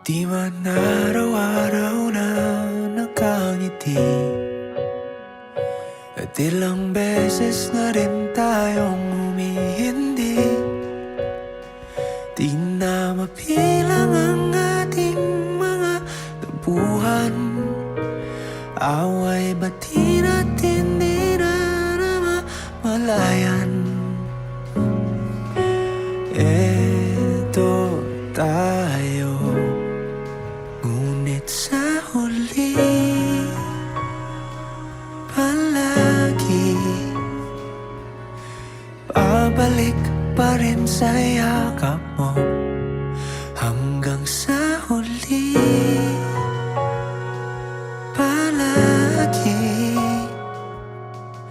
Di man araw-araw na nakangiti, at ilang beses na rin tayong humihindi. Di na mapilang ang ating mga tampuhan, away bati natin di na namamalayan. Eto tayo, ngunit sa huli palagi pabalik pa rin sa yakap mo hanggang sa